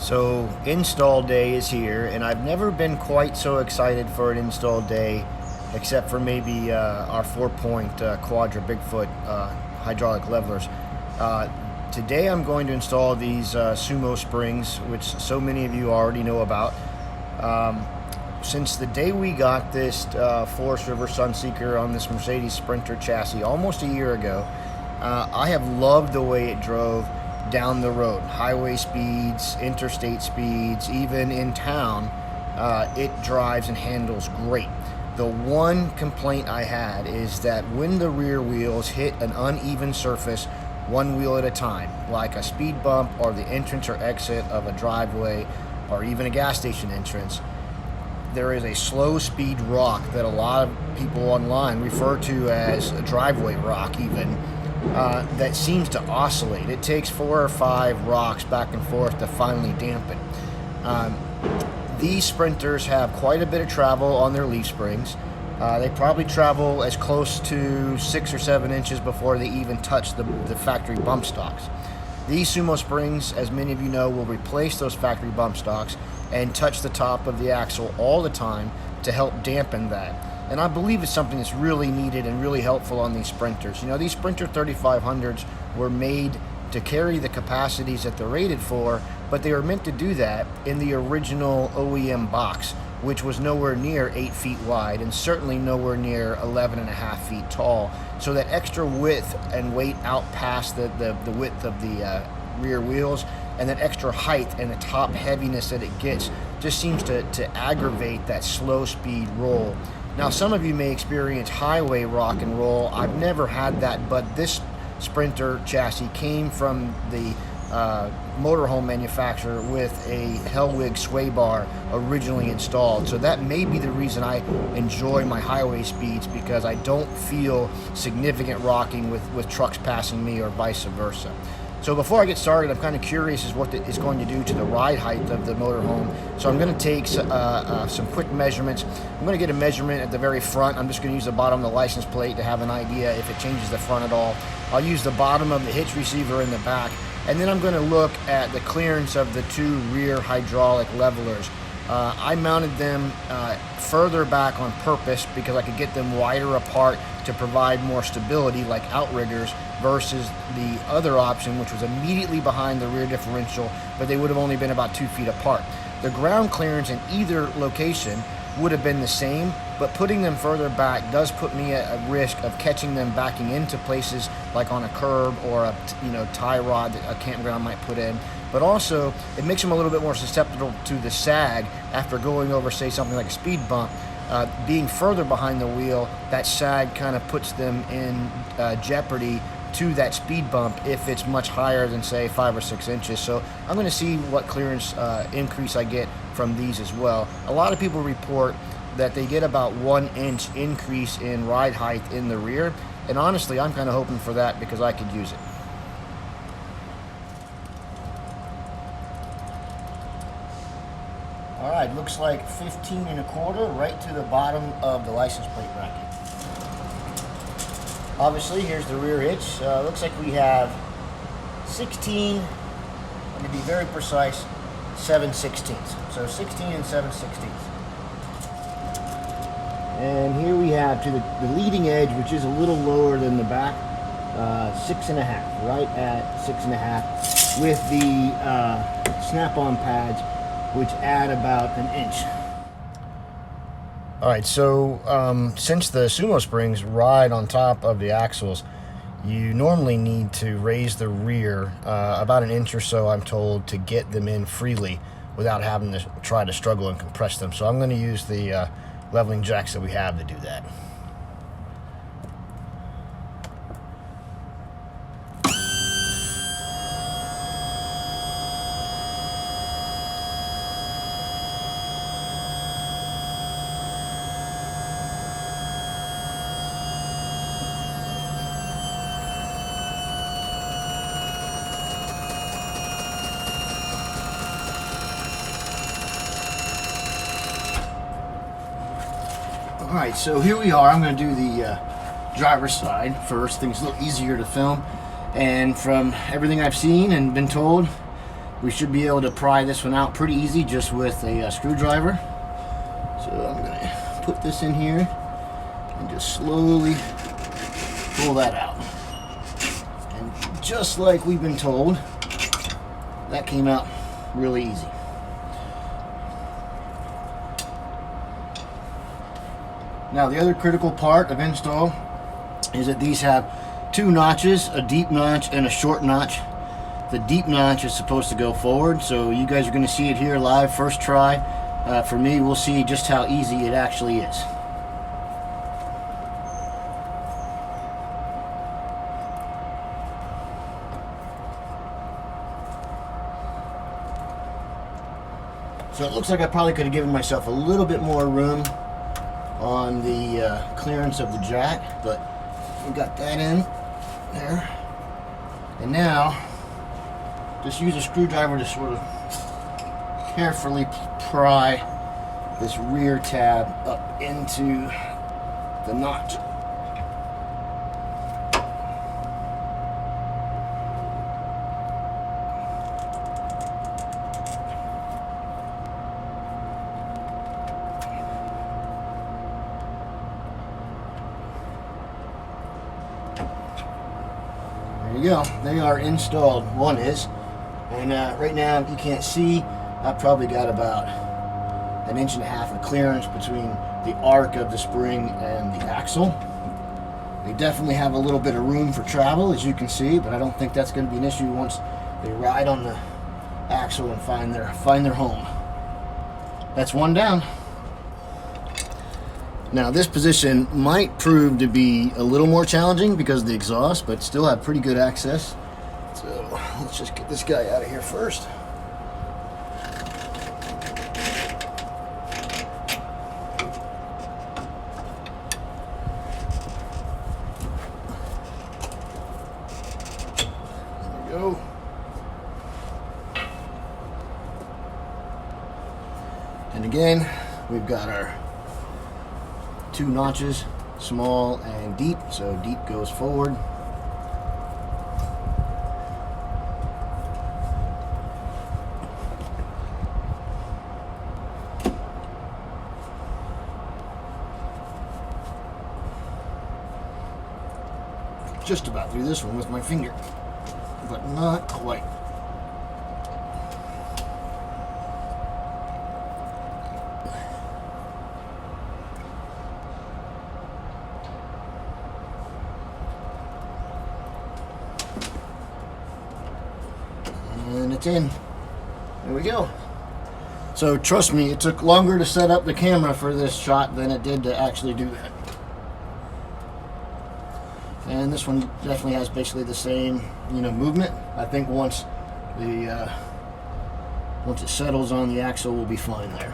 So install day is here, and I've never been quite so excited for an install day, except for maybe our 4-point Quadra Bigfoot hydraulic levelers. Today I'm going to install these SumoSprings, which so many of you already know about. Since the day we got this Forest River Sunseeker on this Mercedes Sprinter chassis almost a year ago, I have loved the way it drove down the road. Highway speeds, interstate speeds, even in town, it drives and handles great. The one complaint I had is that when the rear wheels hit an uneven surface one wheel at a time, like a speed bump or the entrance or exit of a driveway or even a gas station entrance, there is a slow speed rock that a lot of people online refer to as a driveway rock even, that seems to oscillate. It takes 4 or 5 rocks back and forth to finally dampen. These Sprinters have quite a bit of travel on their leaf springs. They probably travel as close to 6 or 7 inches before they even touch the factory bump stocks. These SumoSprings, as many of you know, will replace those factory bump stocks and touch the top of the axle all the time to help dampen that. And I believe it's something that's really needed and really helpful on these Sprinters. You know, these Sprinter 3500s were made to carry the capacities that they're rated for, but they were meant to do that in the original OEM box, which was nowhere near 8 feet wide and certainly nowhere near 11.5 feet tall. So that extra width and weight out past the width of the rear wheels, and that extra height and the top heaviness that it gets just seems to aggravate that slow speed roll. Now, some of you may experience highway rock and roll. I've never had that, but this Sprinter chassis came from the motorhome manufacturer with a Hellwig sway bar originally installed. So that may be the reason I enjoy my highway speeds, because I don't feel significant rocking with trucks passing me or vice versa. So before I get started, I'm kind of curious as what it's going to do to the ride height of the motorhome. So I'm going to take some quick measurements. I'm going to get a measurement at the very front. I'm just going to use the bottom of the license plate to have an idea if it changes the front at all. I'll use the bottom of the hitch receiver in the back. And then I'm going to look at the clearance of the 2 rear hydraulic levelers. I mounted them further back on purpose because I could get them wider apart to provide more stability, like outriggers, versus the other option, which was immediately behind the rear differential, but they would have only been about 2 feet apart. The ground clearance in either location would have been the same, but putting them further back does put me at a risk of catching them backing into places like on a curb or a tie rod that a campground might put in. But also, it makes them a little bit more susceptible to the sag after going over, say, something like a speed bump. Being further behind the wheel, that sag kind of puts them in jeopardy to that speed bump if it's much higher than, say, 5 or 6 inches. So I'm going to see what clearance increase I get from these as well. A lot of people report that they get about 1 inch increase in ride height in the rear, and honestly, I'm kind of hoping for that because I could use it. All right, looks like 15 1/4 right to the bottom of the license plate bracket. Obviously, here's the rear hitch. Looks like we have 16, to be very precise, 7/16. So 16 and 7/16. And here we have to the leading edge, which is a little lower than the back, 6.5, right at 6.5, with the snap-on pads, which add about an inch. All right, so since the SumoSprings ride on top of the axles, you normally need to raise the rear about an inch or so, I'm told, to get them in freely without having to try to struggle and compress them. So I'm going to use the leveling jacks that we have to do that. Alright, so here we are. I'm going to do the driver's side first. Things a little easier to film. And from everything I've seen and been told, We should be able to pry this one out pretty easy just with a screwdriver. So I'm going to put this in here and just slowly pull that out. And just like we've been told, that came out really easy. Now the other critical part of install is that these have two notches, a deep notch and a short notch. The deep notch is supposed to go forward, so you guys are going to see it here live first try. For me, we'll see just how easy it actually is. So it looks like I probably could have given myself a little bit more room on the clearance of the jack, but we got that in there. And now, just use a screwdriver to sort of carefully pry this rear tab up into the notch. There you go. They are installed. One is. And right now, if you can't see, I've probably got about 1.5 inches of clearance between the arc of the spring and the axle. They definitely have a little bit of room for travel, as you can see, but I don't think that's going to be an issue once they ride on the axle and find their home. That's one down. Now this position might prove to be a little more challenging because of the exhaust, but still have pretty good access. So let's just get this guy out of here first. There we go. And again, we've got our two notches, small and deep, so deep goes forward. Just about through this one with my finger, but not quite. And it's in. There we go. So trust me, it took longer to set up the camera for this shot than it did to actually do that. And this one definitely has basically the same, movement. I think once it settles on the axle, we'll be fine there.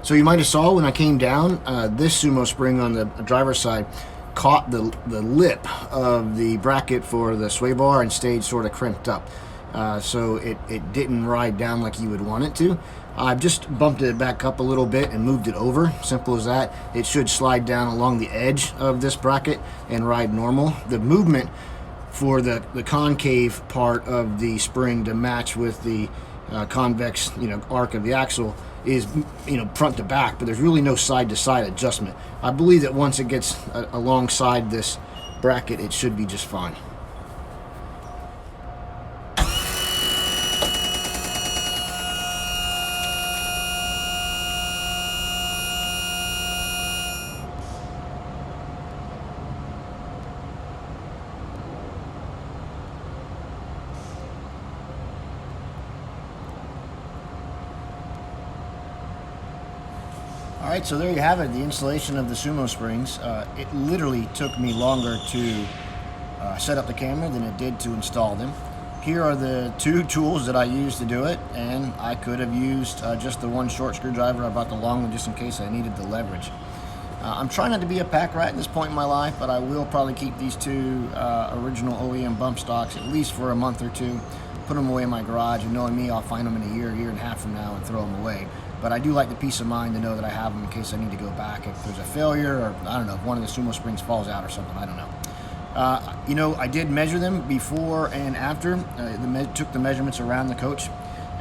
So you might have saw when I came down, this sumo spring on the driver's side caught the lip of the bracket for the sway bar and stayed sort of crimped up. So it didn't ride down like you would want it to. I've just bumped it back up a little bit and moved it over. Simple as that. It should slide down along the edge of this bracket and ride normal. The movement for the concave part of the spring to match with the convex arc of the axle is front to back, but there's really no side to side adjustment. I believe that once it gets alongside this bracket, it should be just fine. Alright, so there you have it, the installation of the Sumo Springs. It literally took me longer to set up the camera than it did to install them. Here are the two tools that I used to do it, and I could have used just the one short screwdriver. I brought the long one just in case I needed the leverage. I'm trying not to be a pack rat at this point in my life, but I will probably keep these two original OEM bump stocks at least for a month or two, put them away in my garage, and knowing me, I'll find them in a year and a half from now and throw them away. but I do like the peace of mind to know that I have them in case I need to go back if there's a failure, or I don't know, if one of the SumoSprings falls out or something, I don't know. You know, I did measure them before and after. Took the measurements around the coach,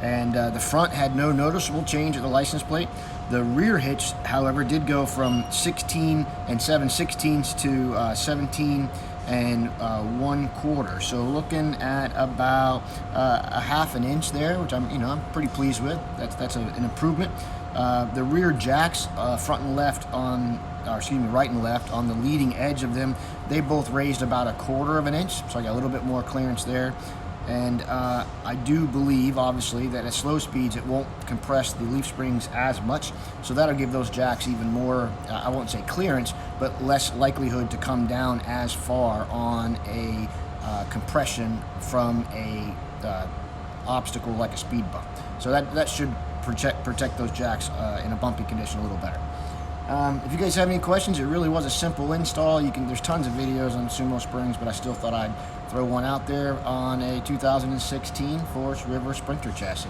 and the front had no noticeable change at the license plate. The rear hitch, however, did go from 16 7/16 to 17 1/4. So looking at about a half an inch there, which I'm pretty pleased with. That's an improvement. The rear jacks, front and left right and left on the leading edge of them, they both raised about 1/4 of an inch, so I got a little bit more clearance there. And I do believe, obviously, that at slow speeds it won't compress the leaf springs as much, so that'll give those jacks even more, I won't say clearance, but less likelihood to come down as far on a compression from a obstacle like a speed bump. So that should protect those jacks in a bumpy condition a little better. If you guys have any questions, it really was a simple install. There's tons of videos on SumoSprings, but I still thought I'd throw one out there on a 2016 Forest River Sprinter chassis.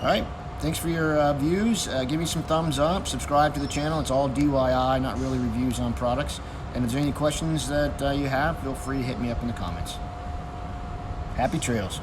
All right, thanks for your views. Give me some thumbs up, subscribe to the channel. It's all DIY, not really reviews on products. And if there's any questions that you have, feel free to hit me up in the comments. Happy trails.